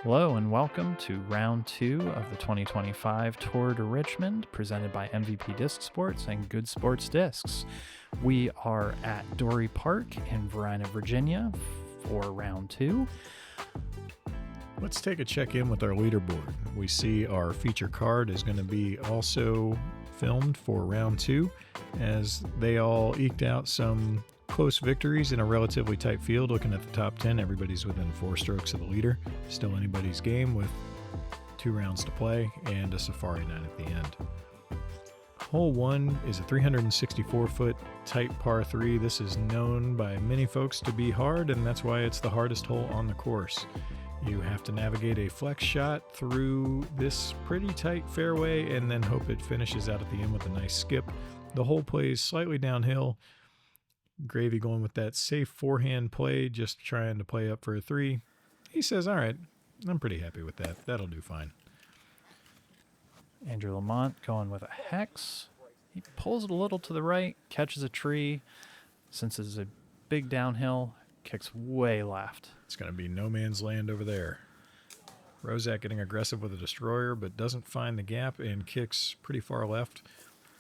Hello and welcome to round 2 of the 2025 Tour de Richmond, presented by MVP Disc Sports and Good Sports Discs. We are at Dorey Park in Verina, Virginia for round 2. Let's take a check-in with our leaderboard. We see our feature card is going to be also filmed for round 2, as they all eked out some close victories in a relatively tight field. Looking at the top 10, everybody's within 4 strokes of the leader. Still anybody's game with 2 rounds to play and a safari night at the end. Hole 1 is a 364-foot tight par 3. This is known by many folks to be hard, and that's why it's the hardest hole on the course. You have to navigate a flex shot through this pretty tight fairway and then hope it finishes out at the end with a nice skip. The hole plays slightly downhill. Gravy going with that safe forehand play, just trying to play up for a 3. He says, all right, I'm pretty happy with that. That'll do fine. Andrew Lamont going with a hex. He pulls it a little to the right, catches a tree. Since it's a big downhill, kicks way left. It's going to be no man's land over there. Rosak getting aggressive with a destroyer, but doesn't find the gap and kicks pretty far left.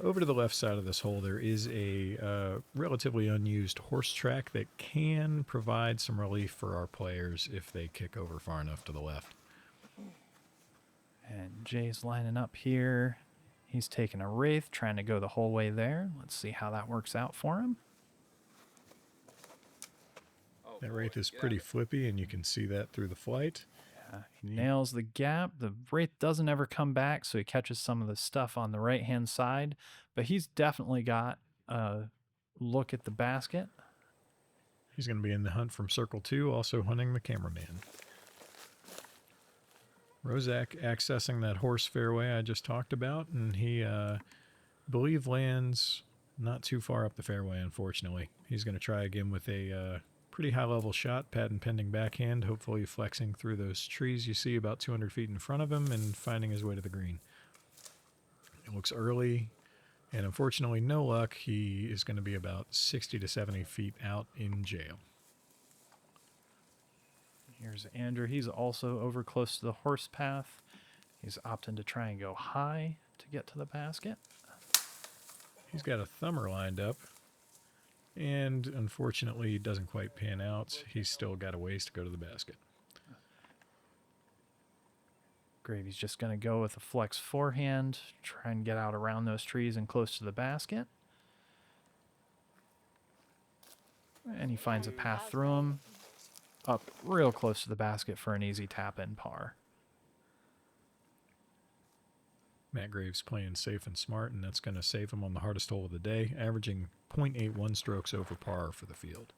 Over to the left side of this hole, there is a relatively unused horse track that can provide some relief for our players if they kick over far enough to the left. And Jay's lining up here. He's taking a wraith, trying to go the whole way there. Let's see how that works out for him. That wraith is pretty flippy, and you can see that through the flight. He nails the gap. The wraith doesn't ever come back, so he catches some of the stuff on the right-hand side. But he's definitely got a look at the basket. He's going to be in the hunt from Circle 2, also hunting the cameraman. Rosak accessing that horse fairway I just talked about, and he, believe, lands not too far up the fairway, unfortunately. He's going to try again with a pretty high-level shot, patent pending backhand, hopefully flexing through those trees you see about 200 feet in front of him and finding his way to the green. It looks early, and unfortunately, no luck. He is going to be about 60 to 70 feet out in jail. Here's Andrew. He's also over close to the horse path. He's opting to try and go high to get to the basket. He's got a thumber lined up, and unfortunately, it doesn't quite pan out. He's still got a ways to go to the basket. Gravy's just going to go with a flex forehand, try and get out around those trees and close to the basket. And he finds a path through them, up real close to the basket for an easy tap-in par. Matt Graves playing safe and smart, and that's going to save him on the hardest hole of the day, averaging 0.81 strokes over par for the field.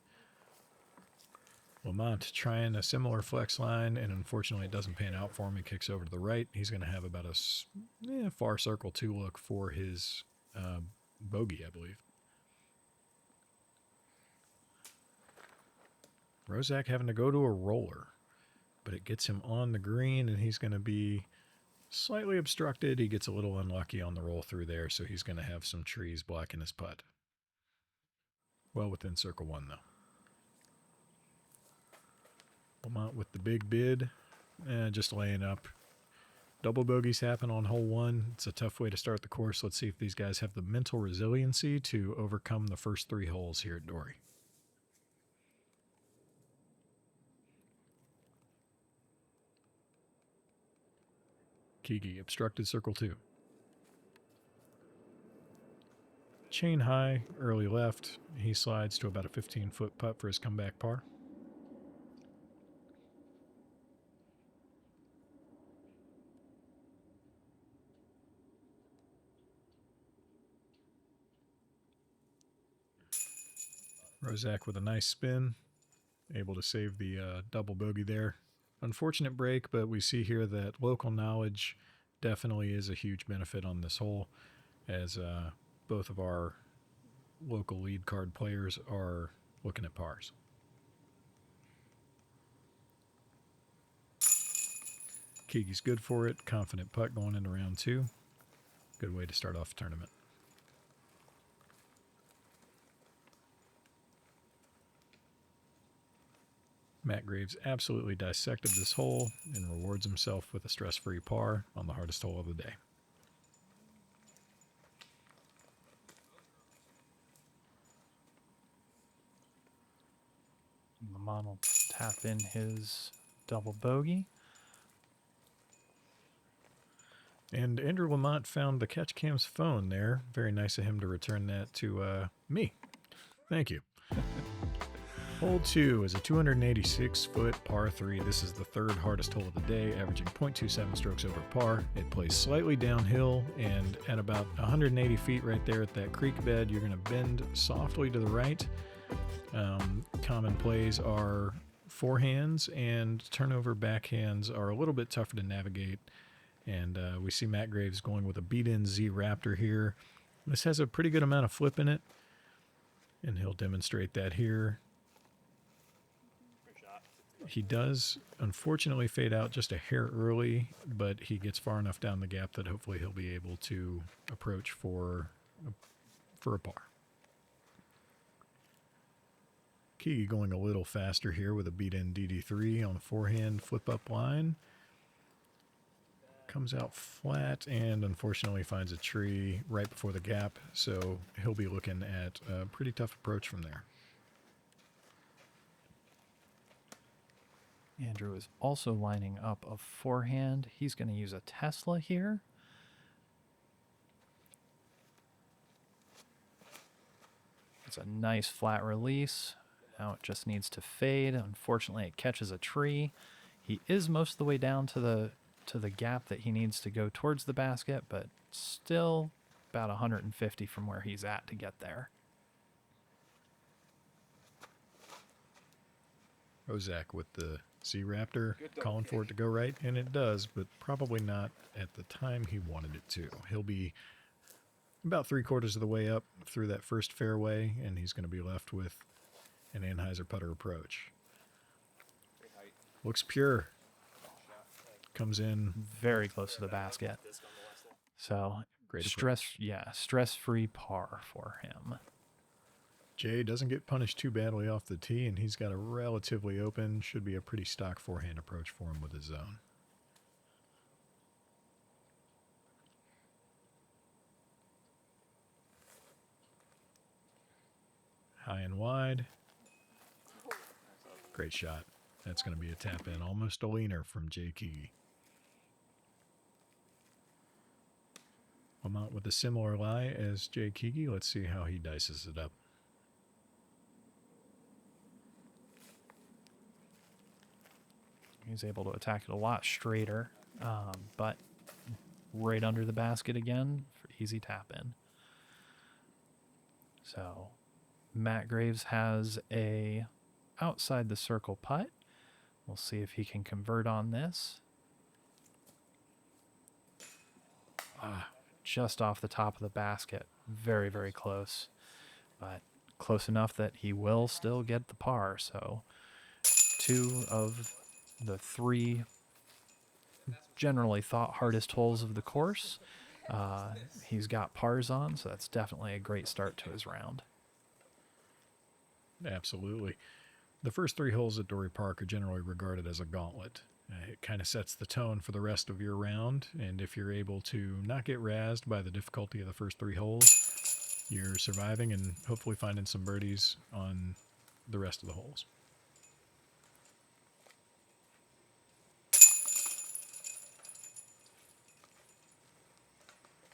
Lamont trying a similar flex line, and unfortunately it doesn't pan out for him. He kicks over to the right. He's going to have about a far Circle 2 look for his bogey, I believe. Rosak having to go to a roller, but it gets him on the green, and he's going to be slightly obstructed. He gets a little unlucky on the roll through there, so he's going to have some trees blocking his putt. Well within Circle 1, though. Lamont with the big bid, just laying up. Double bogeys happen on hole 1. It's a tough way to start the course. Let's see if these guys have the mental resiliency to overcome the first 3 holes here at Dorey. Keagy obstructed Circle 2. Chain high, early left. He slides to about a 15-foot putt for his comeback par. Rosak with a nice spin, able to save the double bogey there. Unfortunate break, but we see here that local knowledge definitely is a huge benefit on this hole, as both of our local lead card players are looking at pars. Keagy's good for it. Confident putt going into round 2. Good way to start off the tournament. Matt Graves absolutely dissected this hole and rewards himself with a stress-free par on the hardest hole of the day. Lamont will tap in his double bogey. And Andrew Lamont found the catch cam's phone there. Very nice of him to return that to me. Thank you. Hole 2 is a 286-foot par 3. This is the third hardest hole of the day, averaging .27 strokes over par. It plays slightly downhill, and at about 180 feet right there at that creek bed, you're going to bend softly to the right. Common plays are forehands, and turnover backhands are a little bit tougher to navigate. And we see Matt Graves going with a beat-in Z Raptor here. This has a pretty good amount of flip in it, and he'll demonstrate that here. He does, unfortunately, fade out just a hair early, but he gets far enough down the gap that hopefully he'll be able to approach for a par. Keagy going a little faster here with a beat-in DD3 on the forehand flip-up line. Comes out flat and unfortunately finds a tree right before the gap, so he'll be looking at a pretty tough approach from there. Andrew is also lining up a forehand. He's going to use a Tesla here. It's a nice flat release. Now it just needs to fade. Unfortunately, it catches a tree. He is most of the way down to the gap that he needs to go towards the basket, but still about 150 from where he's at to get there. Rosak with the Z Raptor, calling for it to go right, and it does, but probably not at the time he wanted it to. He'll be about 3/4 of the way up through that first fairway, and he's going to be left with an Anheuser putter approach. Looks pure. Comes in very close to the basket. So great stress-free par for him. Jay doesn't get punished too badly off the tee, and he's got a relatively open, should be a pretty stock forehand approach for him with his zone. High and wide. Great shot. That's going to be a tap in, almost a leaner from Jay Keagy. Lamont with a similar lie as Jay Keagy. Let's see how he dices it up. He's able to attack it a lot straighter, but right under the basket again for easy tap in. So Matt Graves has a outside the circle putt. We'll see if he can convert on this. Just off the top of the basket. Very, very close. But close enough that he will still get the par. So 2 of the 3 generally thought hardest holes of the course, he's got pars on, so that's definitely a great start to his round. Absolutely. The first 3 holes at Dorey Park are generally regarded as a gauntlet. It kind of sets the tone for the rest of your round, and if you're able to not get razzed by the difficulty of the first 3 holes, you're surviving and hopefully finding some birdies on the rest of the holes.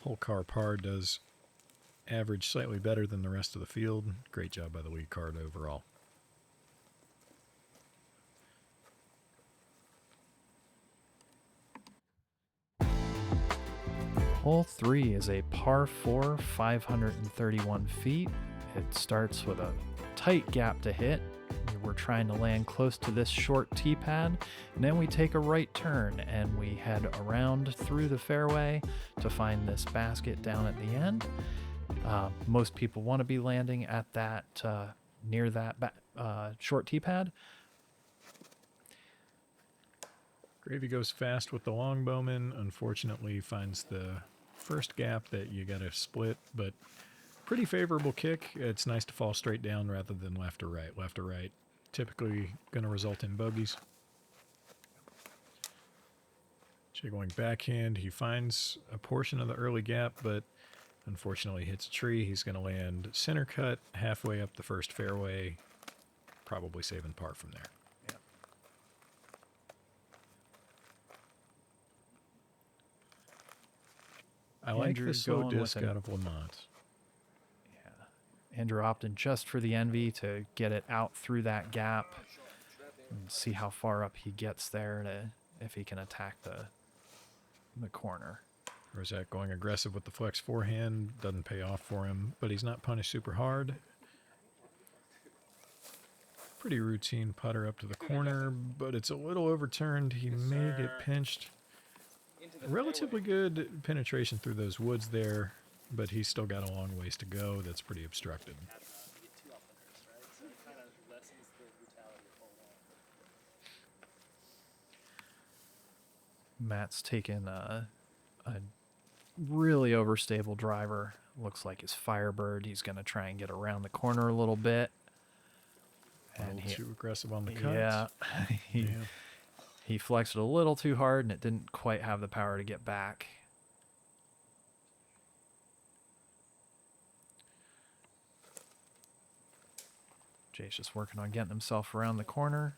Hole car par does average slightly better than the rest of the field. Great job by the lead card overall. Hole 3 is a par 4, 531 feet. It starts with a tight gap to hit. We're trying to land close to this short tee pad, and then we take a right turn and we head around through the fairway to find this basket down at the end. Most people want to be landing at that near that short tee pad. Gravy goes fast with the longbowman. Unfortunately, finds the first gap that you got to split, but pretty favorable kick. It's nice to fall straight down rather than left or right. Left or right typically going to result in bogeys. Jay going backhand. He finds a portion of the early gap, but unfortunately hits a tree. He's going to land center cut halfway up the first fairway, probably saving par from there. Yeah. I like the slow disc out of Lamont. Yeah. Andrew opted just for the envy to get it out through that gap and see how far up he gets there to if he can attack the corner. Rosak going aggressive with the flex forehand. Doesn't pay off for him, but he's not punished super hard. Pretty routine putter up to the corner, but it's a little overturned. He may get pinched. Relatively good penetration through those woods there, but he's still got a long ways to go. That's pretty obstructed. Matt's taken a really overstable driver. Looks like his Firebird. He's going to try and get around the corner a little bit. And a little too aggressive on the cut. Yeah, he flexed it a little too hard, and it didn't quite have the power to get back. Jay's just working on getting himself around the corner.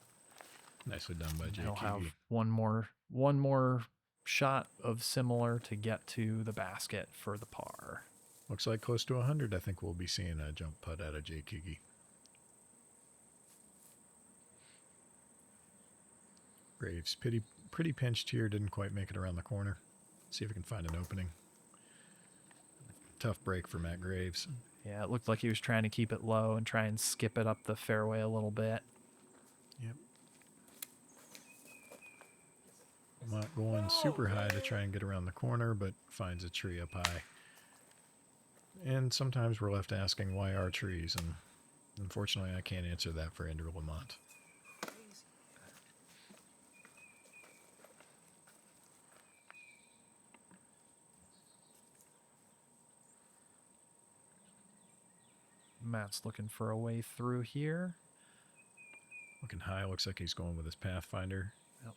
Nicely done by Jay. He'll have one more shot of similar to get to the basket for the par. Looks like close to 100. I think we'll be seeing a jump putt out of Jay Keagy. Graves, pretty pinched here. Didn't quite make it around the corner. See if we can find an opening. Tough break for Matt Graves. Yeah, it looked like he was trying to keep it low and try and skip it up the fairway a little bit. Yep. Not going super high to try and get around the corner, but finds a tree up high. And sometimes we're left asking, why are trees? And unfortunately, I can't answer that for Andrew Lamont. Matt's looking for a way through here. Looking high, looks like he's going with his Pathfinder. Yep.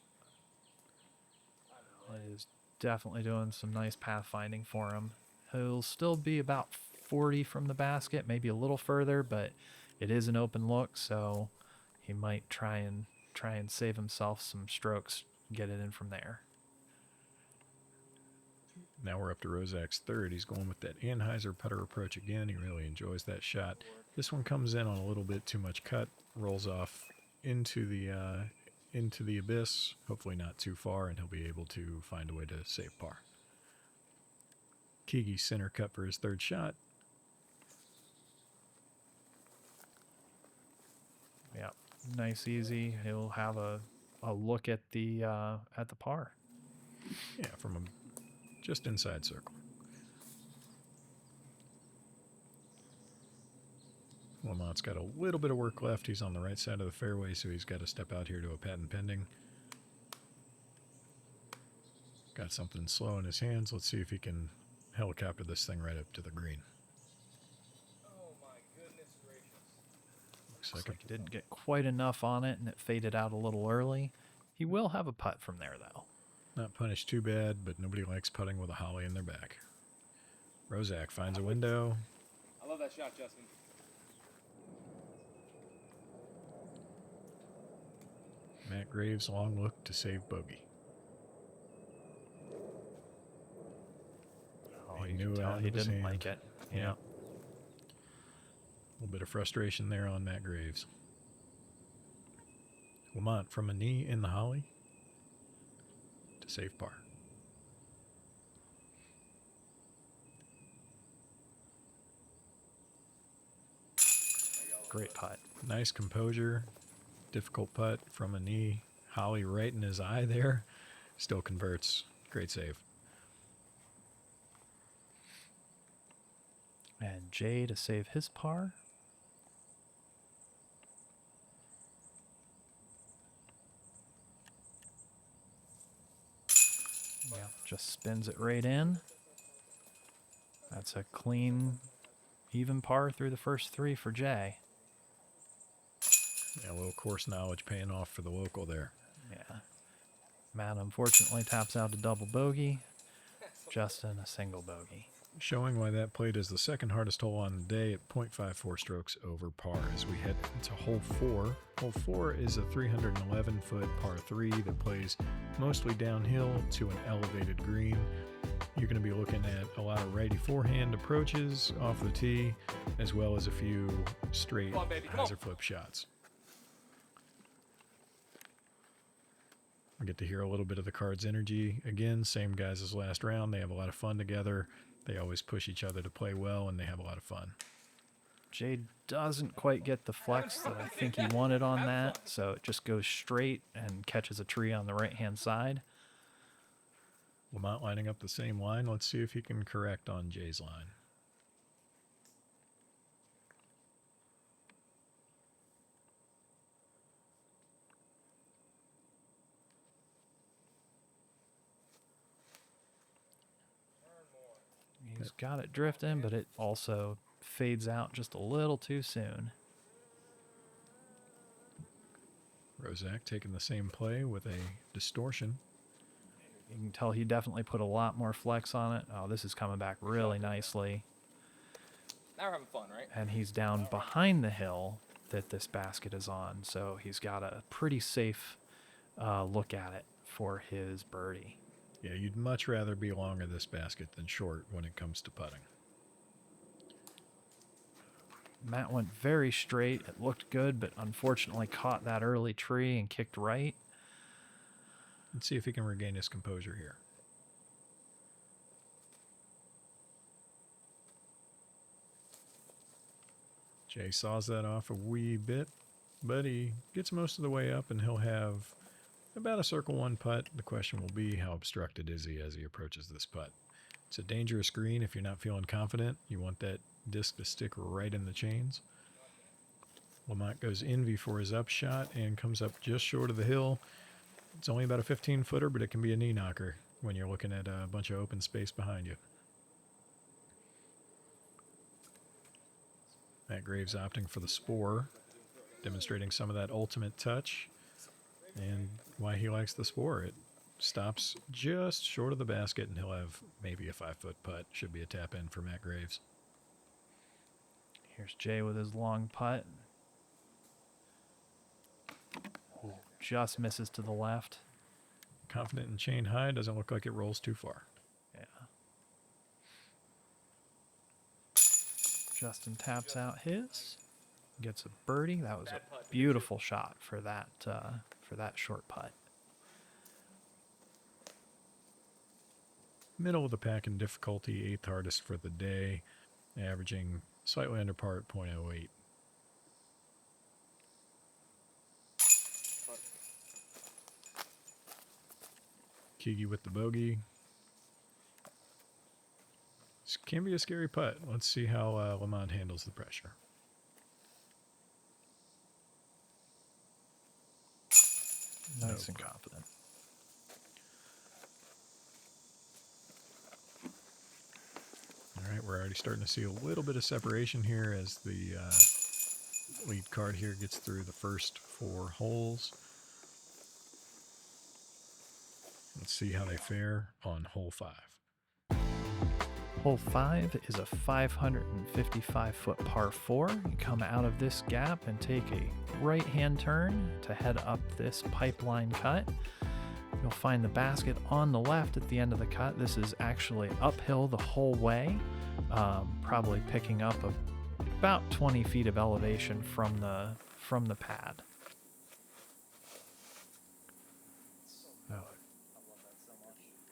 He is definitely doing some nice pathfinding for him. He'll still be about 40 from the basket, maybe a little further, but it is an open look, so he might try and save himself some strokes, get it in from there. Now we're up to Rosak's third. He's going with that Anheuser putter approach again. He really enjoys that shot. This one comes in on a little bit too much cut, rolls off into the abyss. Hopefully not too far, and he'll be able to find a way to save par. Keagy center cut for his third shot. Yeah, nice, easy. He'll have a look at the par. Yeah, from a just inside circle. Lamont's got a little bit of work left. He's on the right side of the fairway, so he's got to step out here to a patent pending. Got something slow in his hands. Let's see if he can helicopter this thing right up to the green. Oh my goodness gracious. Looks like he didn't get quite enough on it, and it faded out a little early. He will have a putt from there, though. Not punished too bad, but nobody likes putting with a holly in their back. Rosak finds a window. I love that shot, Justin. Matt Graves' long look to save bogey. Oh, He you knew can tell out he of his didn't hand. like it. Yeah. Yeah. A little bit of frustration there on Matt Graves. Lamont from a knee in the holly to save par. Great putt. Nice composure. Difficult putt from a knee. Holly right in his eye there. Still converts. Great save. And Jay to save his par. Yeah, just spins it right in. That's a clean, even par through the first three for Jay. Yeah, a little course knowledge paying off for the local there. Yeah. Matt unfortunately taps out a double bogey. Justin a single bogey. Showing why that played as the second hardest hole on the day at 0.54 strokes over par as we head into hole 4. Hole 4 is a 311-foot par 3 that plays mostly downhill to an elevated green. You're going to be looking at a lot of righty forehand approaches off the tee, as well as a few straight Come on, baby, come hyzer on. flip shots. We get to hear a little bit of the Cards energy. Again, same guys as last round. They have a lot of fun together. They always push each other to play well, and they have a lot of fun. Jade doesn't quite get the flex that I think he wanted on that, so it just goes straight and catches a tree on the right-hand side. Lamont lining up the same line. Let's see if he can correct on Jay's line. He's got it drifting, but it also fades out just a little too soon. Rosak taking the same play with a distortion. You can tell he definitely put a lot more flex on it. Oh, this is coming back really nicely. Now we're having fun, right? And he's down behind the hill that this basket is on, so he's got a pretty safe look at it for his birdie. Yeah, you'd much rather be long of this basket than short when it comes to putting. Matt went very straight. It looked good, but unfortunately caught that early tree and kicked right. Let's see if he can regain his composure here. Jay saws that off a wee bit, but he gets most of the way up, and he'll have about a circle one putt. The question will be, how obstructed is he as he approaches this putt? It's a dangerous green if you're not feeling confident. You want that disc to stick right in the chains. Lamont goes in before his upshot and comes up just short of the hill. It's only about a 15-footer, but it can be a knee knocker when you're looking at a bunch of open space behind you. Matt Graves opting for the spore, demonstrating some of that ultimate touch and why he likes the spore. It stops just short of the basket, and he'll have maybe a 5-foot putt. Should be a tap in for Matt Graves. Here's Jay with his long putt. Just misses to the left. Confident in chain high. Doesn't look like it rolls too far. Yeah. Justin taps out his. Gets a birdie. That was a beautiful shot for that short putt. Middle of the pack in difficulty, 8th hardest for the day, averaging slightly under par at .08. Keagy with the bogey. This can be a scary putt. Let's see how Lamont handles the pressure. Nice and confident. All right, we're already starting to see a little bit of separation here as the lead card here gets through the first 4 holes. Let's see how they fare on hole 5. Hole 5 is a 555-foot par 4. You come out of this gap and take a right-hand turn to head up this pipeline cut. You'll find the basket on the left at the end of the cut. This is actually uphill the whole way, probably picking up about 20 feet of elevation from the pad.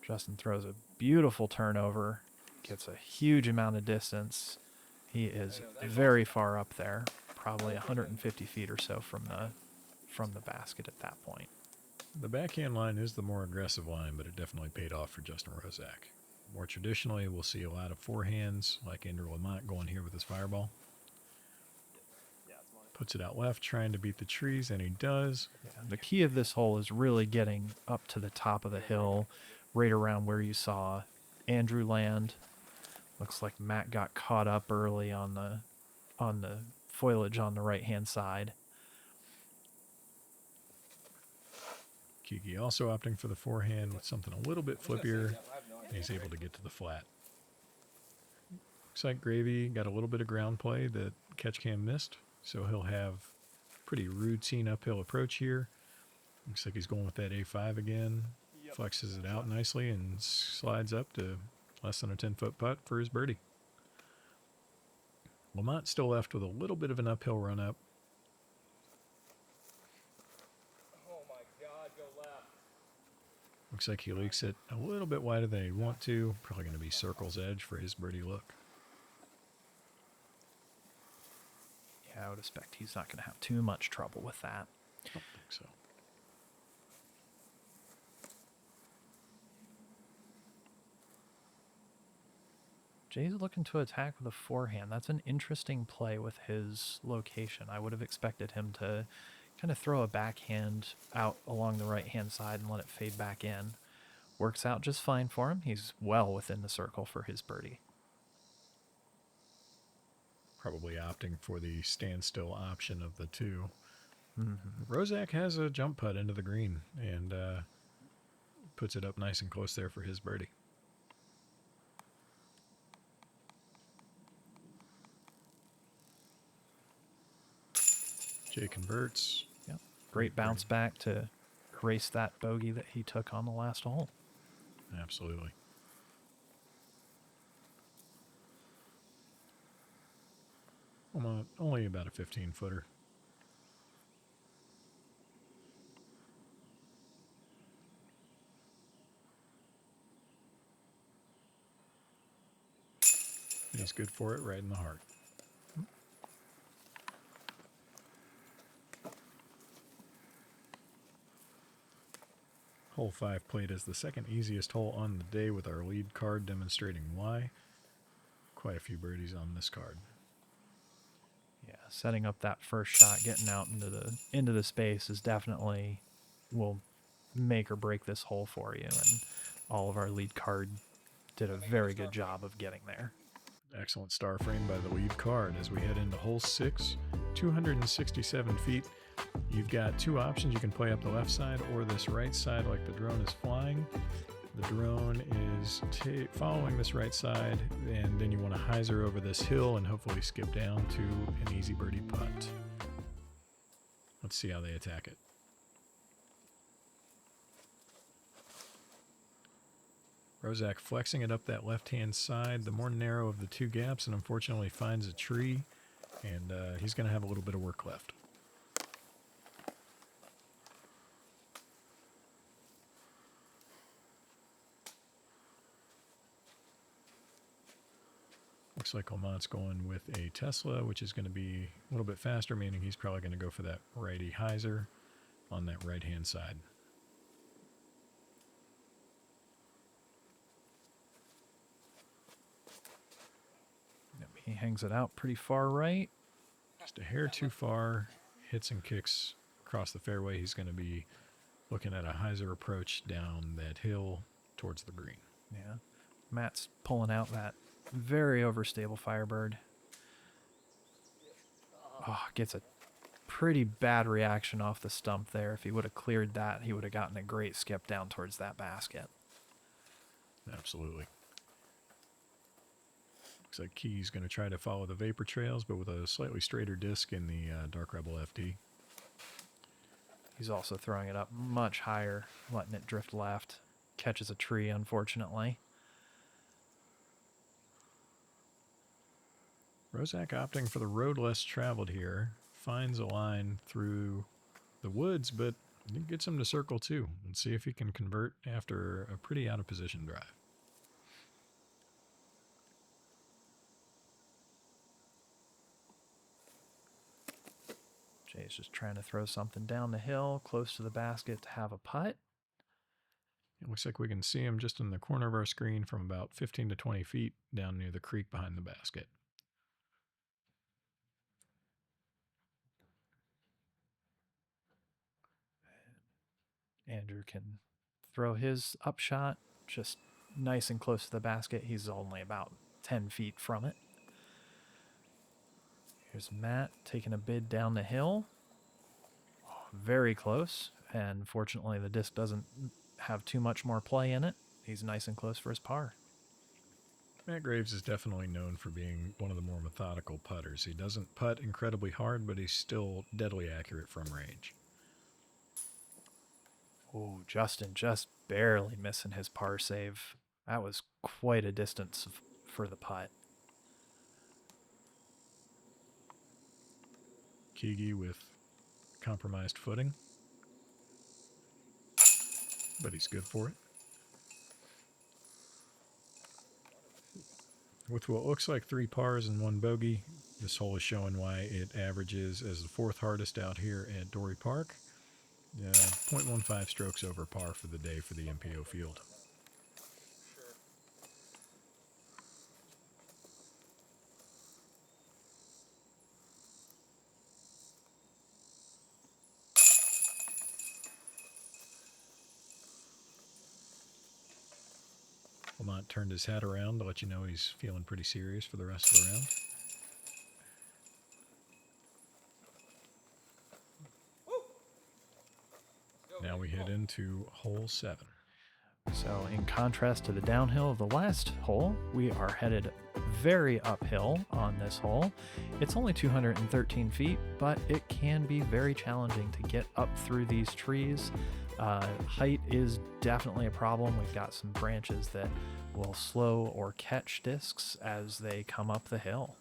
Justin throws a beautiful turnover, gets a huge amount of distance. He is very far up there, probably 150 feet or so from the basket at that point. The backhand line is the more aggressive line, but it definitely paid off for Justin Rosak. More traditionally, we'll see a lot of forehands, like Andrew Lamont going here with his fireball. Puts it out left, trying to beat the trees, and he does. Yeah, the key of this hole is really getting up to the top of the hill, right around where you saw Andrew land. Looks like Matt got caught up early on the foliage on the right-hand side. Keagy also opting for the forehand with something a little bit flippier, and he's able to get to the flat. Looks like Gravy got a little bit of ground play that catch cam missed, so he'll have pretty routine uphill approach here. Looks like he's going with that A5 again. Flexes it out nicely and slides up to less than a 10-foot putt for his birdie. Lamont still left with a little bit of an uphill run up. Oh my God, go left. Looks like he leaks it a little bit wider than he'd want to. Probably going to be circle's edge for his birdie look. Yeah, I would expect he's not going to have too much trouble with that. I don't think so. Jay's looking to attack with a forehand. That's an interesting play with his location. I would have expected him to kind of throw a backhand out along the right-hand side and let it fade back in. Works out just fine for him. He's well within the circle for his birdie. Probably opting for the standstill option of the two. Rosak has a jump putt into the green and puts it up nice and close there for his birdie. Jay converts. Yep. Great bounce back to erase that bogey that he took on the last hole. Absolutely. Only about a 15-footer. He's good for it right in the heart. Hole 5 played as the second easiest hole on the day with our lead card demonstrating why. Quite a few birdies on this card. Yeah, setting up that first shot, getting out into the space is definitely will make or break this hole for you. And all of our lead card did a very good job of getting there. Excellent star frame by the lead card as we head into hole 6, 267 feet. You've got two options. You can play up the left side or this right side like the drone is flying. The drone is following this right side, and then you want to hyzer over this hill and hopefully skip down to an easy birdie putt. Let's see how they attack it. Rosak flexing it up that left-hand side, the more narrow of the two gaps, and unfortunately finds a tree, and he's going to have a little bit of work left. Looks like Lamont's going with a Tesla, which is going to be a little bit faster, meaning he's probably going to go for that righty hyzer on that right-hand side. He hangs it out pretty far right. Just a hair too far, hits and kicks across the fairway. He's going to be looking at a hyzer approach down that hill towards the green. Yeah, Matt's pulling out that very overstable Firebird. Oh, gets a pretty bad reaction off the stump there. If he would have cleared that, he would have gotten a great skip down towards that basket. Absolutely. Looks like Key's going to try to follow the vapor trails, but with a slightly straighter disc in the Dark Rebel FT. He's also throwing it up much higher, letting it drift left. Catches a tree, unfortunately. Rosak opting for the road less traveled here. Finds a line through the woods, but it gets him to circle too. And see if he can convert after a pretty out-of-position drive. Jay's just trying to throw something down the hill, close to the basket to have a putt. It looks like we can see him just in the corner of our screen from about 15 to 20 feet down near the creek behind the basket. Andrew can throw his upshot just nice and close to the basket. He's only about 10 feet from it. Here's Matt taking a bid down the hill. Oh, very close. and fortunately the disc doesn't have too much more play in it. He's nice and close for his par. Matt Graves is definitely known for being one of the more methodical putters. He doesn't putt incredibly hard, but he's still deadly accurate from range. Oh, Justin just barely missing his par save. That was quite a distance for the putt. Keagy with compromised footing, but he's good for it. With what looks like 3 pars and 1 bogey, this hole is showing why it averages as the 4th hardest out here at Dorey Park. 0.15 strokes over par for the day for the MPO field. Lamont turned his hat around to let you know he's feeling pretty serious for the rest of the round. Now we head into hole 7. So in contrast to the downhill of the last hole, we are headed very uphill on this hole. It's only 213 feet, but it can be very challenging to get up through these trees. Height is definitely a problem. We've got some branches that will slow or catch discs as they come up the hill.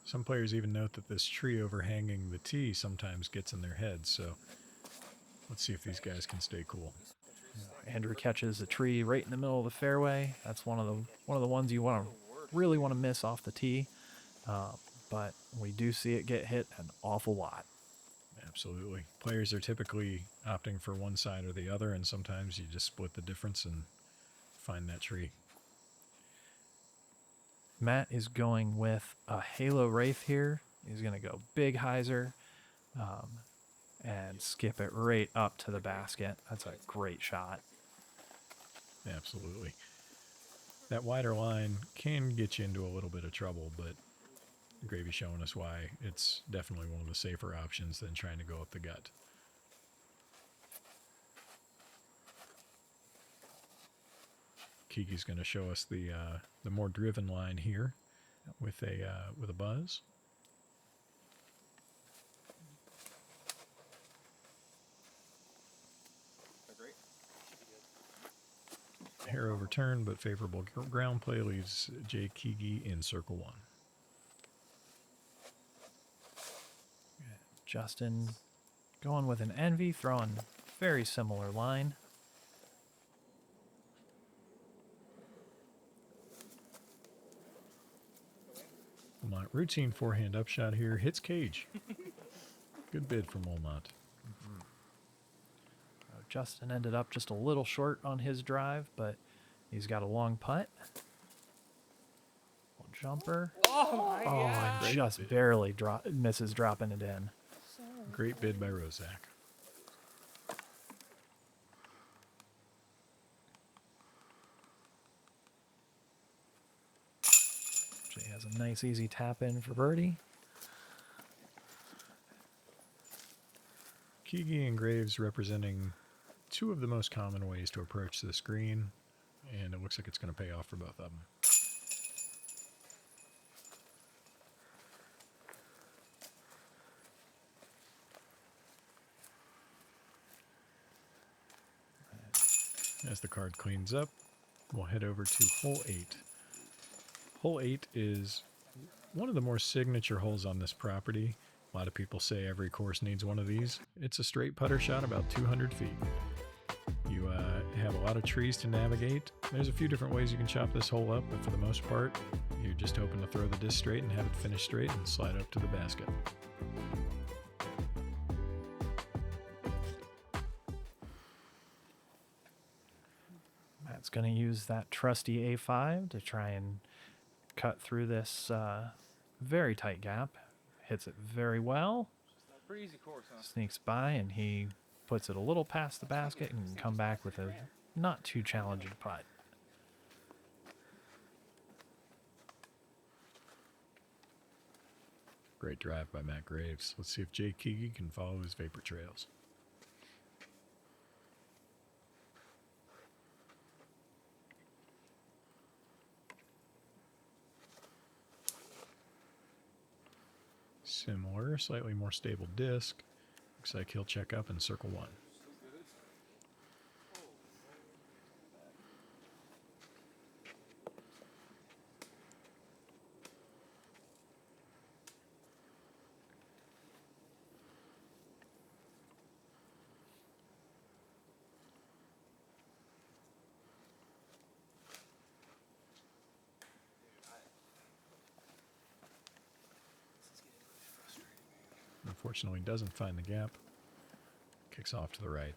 Some players even note that this tree overhanging the tee sometimes gets in their heads, so let's see if these guys can stay cool. Andrew catches a tree right in the middle of the fairway. That's one of the ones you really want to miss off the tee, but we do see it get hit an awful lot. Absolutely. Players are typically opting for one side or the other, and sometimes you just split the difference and find that tree. Matt is going with a Halo Wraith here. He's going to go big hyzer and skip it right up to the basket. That's a great shot. Absolutely. That wider line can get you into a little bit of trouble, but Gravy's showing us why it's definitely one of the safer options than trying to go up the gut. Keagy's going to show us the more driven line here with a buzz. Hair overturned, but favorable ground play leaves Jay Keagy in circle 1. Justin going with an Envy, throwing very similar line. Lamont, routine forehand upshot here, hits cage. Good bid from Lamont. Justin ended up just a little short on his drive, but he's got a long putt. Little jumper. Oh my God. And just barely misses dropping it in. Great bid by Rosak. He has a nice easy tap in for birdie. Keagy and Graves representing 2 of the most common ways to approach this green, and it looks like it's going to pay off for both of them. As the card cleans up, we'll head over to hole 8. Hole 8 is one of the more signature holes on this property. A lot of people say every course needs one of these. It's a straight putter shot about 200 feet. You have a lot of trees to navigate. There's a few different ways you can chop this hole up, but for the most part, you're just hoping to throw the disc straight and have it finish straight and slide up to the basket. Matt's going to use that trusty A5 to try and cut through this very tight gap. Hits it very well. Pretty easy course, huh? Sneaks by, and he puts it a little past the basket and can come back with a not too challenging putt. Great drive by Matt Graves. Let's see if Jay Keagy can follow his vapor trails. Similar, slightly more stable disc. Looks like he'll check up in circle 1. Unfortunately, doesn't find the gap. Kicks off to the right.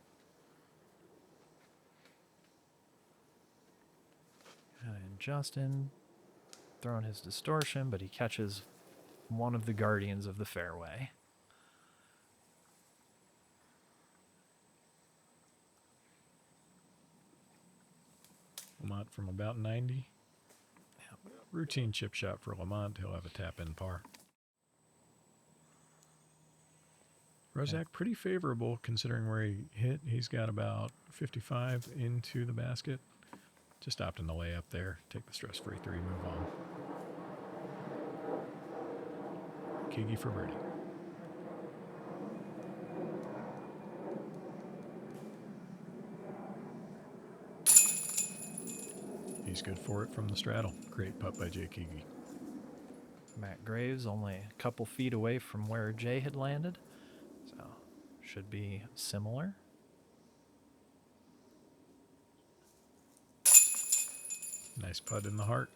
And Justin throwing his distortion, but he catches one of the guardians of the fairway. Lamont from about 90. Yep. Routine chip shot for Lamont. He'll have a tap in par. Rosak pretty favorable considering where he hit. He's got about 55 into the basket. Just opting the layup there. Take the stress-free 3, move on. Keagy for birdie. He's good for it from the straddle. Great putt by Jay Keagy. Matt Graves only a couple feet away from where Jay had landed, so should be similar. Nice putt in the heart.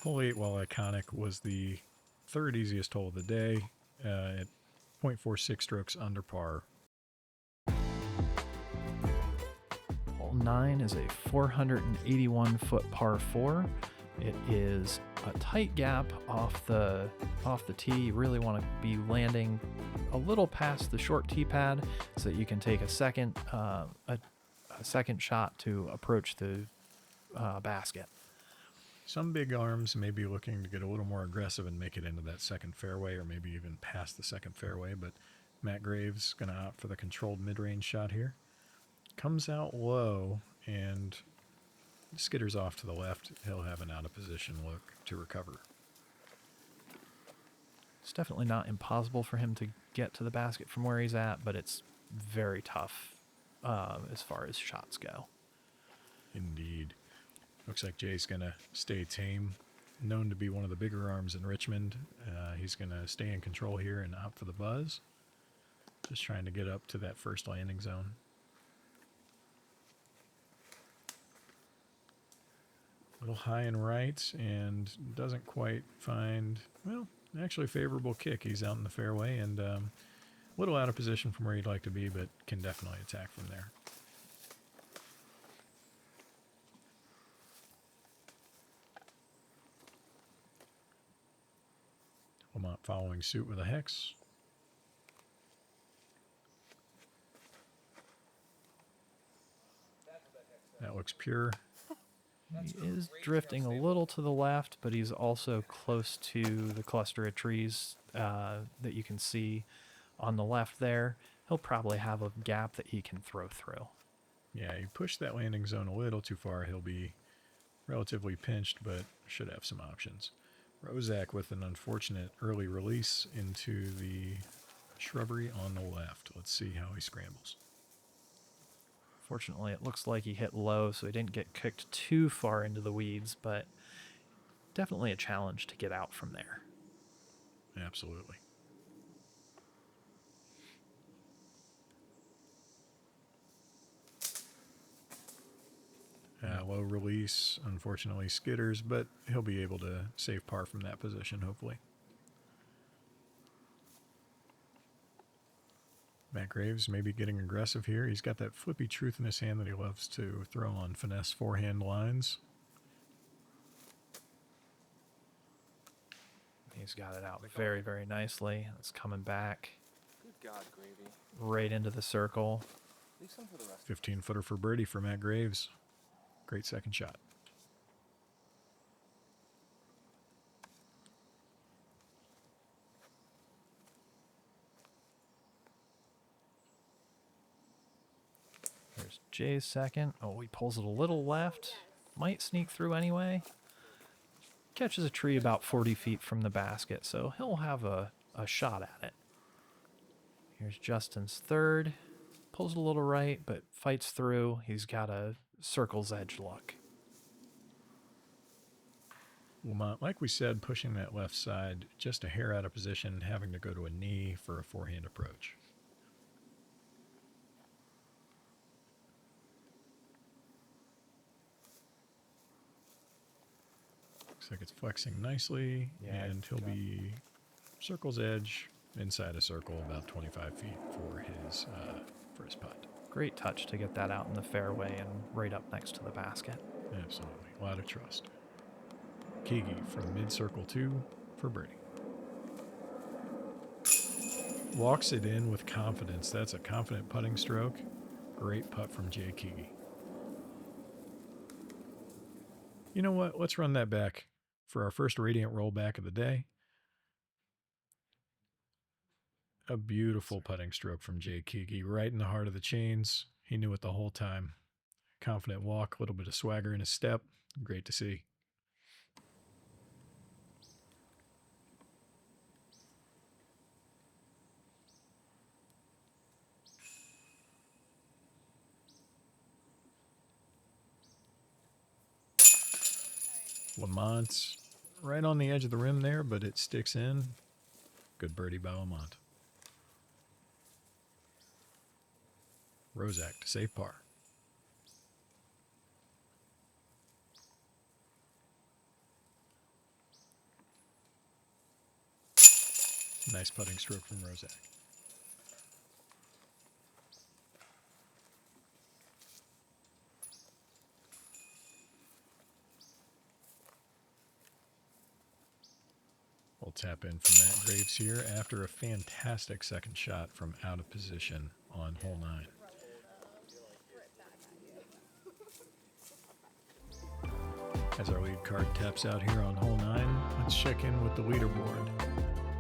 Hole 8, while iconic, was the third easiest hole of the day at 0.46 strokes under par. Hole 9 is a 481-foot par 4. It is a tight gap off the tee. You really want to be landing a little past the short tee pad so that you can take a second shot to approach the basket. Some big arms may be looking to get a little more aggressive and make it into that second fairway or maybe even past the second fairway, but Matt Graves going to opt for the controlled mid-range shot here. Comes out low and skitters off to the left. He'll have an out-of-position look to recover. It's definitely not impossible for him to get to the basket from where he's at, but it's very tough as far as shots go. Indeed. Looks like Jay's going to stay tame. Known to be one of the bigger arms in Richmond. He's going to stay in control here and opt for the buzz. Just trying to get up to that first landing zone. A little high and right and doesn't quite find, well, actually favorable kick. He's out in the fairway and a little out of position from where he'd like to be, but can definitely attack from there. Lamont following suit with a hex. That looks pure. He is drifting a little to the left, but he's also close to the cluster of trees that you can see on the left there. He'll probably have a gap that he can throw through. Yeah, he pushed that landing zone a little too far. He'll be relatively pinched, but should have some options. Rosak with an unfortunate early release into the shrubbery on the left. Let's see how he scrambles. Fortunately, it looks like he hit low, so he didn't get kicked too far into the weeds, but definitely a challenge to get out from there. Absolutely. Low release, unfortunately skitters, but he'll be able to save par from that position, hopefully. Matt Graves maybe getting aggressive here. He's got that flippy truth in his hand that he loves to throw on finesse forehand lines. He's got it out very, very nicely. It's coming back. God, Gravy. right into the circle. Leave some for the rest. 15-footer for birdie for Matt Graves. Great second shot. There's Jay's second. Oh, he pulls it a little left. Might sneak through anyway. Catches a tree about 40 feet from the basket, so he'll have a shot at it. Here's Justin's third. Pulls it a little right, but fights through. He's got a circle's edge look. Lamont, like we said, pushing that left side just a hair out of position, having to go to a knee for a forehand approach. Looks like it's flexing nicely, Yeah, and he'll be circle's edge inside a circle about 25 feet for his putt. Great touch to get that out in the fairway and right up next to the basket. Absolutely. A lot of trust. Keagy from mid-circle 2 for birdie. Walks it in with confidence. That's a confident putting stroke. Great putt from Jay Keagy. You know what? Let's run that back for our first Radiant rollback of the day. A beautiful putting stroke from Jay Keagy, right in the heart of the chains. He knew it the whole time. Confident walk, a little bit of swagger in his step. Great to see. Lamont, right on the edge of the rim there, but it sticks in. Good birdie by Lamont. Rosak to save par. Nice putting stroke from Rosak. We'll tap in from Matt Graves here after a fantastic second shot from out of position on hole 9. As our lead card taps out here on hole 9, let's check in with the leaderboard.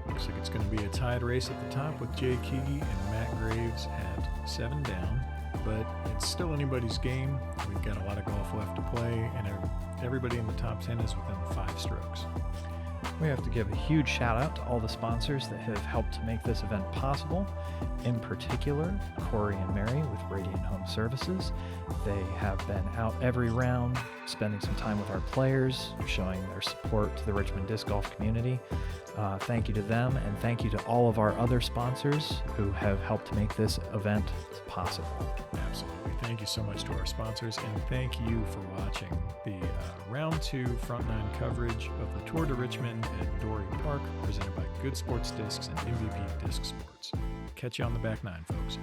Looks like it's going to be a tied race at the top with Jay Keagy and Matt Graves at 7 down, but it's still anybody's game. We've got a lot of golf left to play, and everybody in the top 10 is within 5 strokes. We have to give a huge shout out to all the sponsors that have helped to make this event possible. In particular, Corey and Mary with Radiant Home Services. They have been out every round, spending some time with our players, showing their support to the Richmond disc golf community. Thank you to them, and thank you to all of our other sponsors who have helped to make this event possible. Absolutely. Thank you so much to our sponsors, and thank you for watching the Round 2 Front 9 coverage of the Tour de Richmond at Dorey Park, presented by Good Sports Discs and MVP Disc Sports. Catch you on the back 9, folks.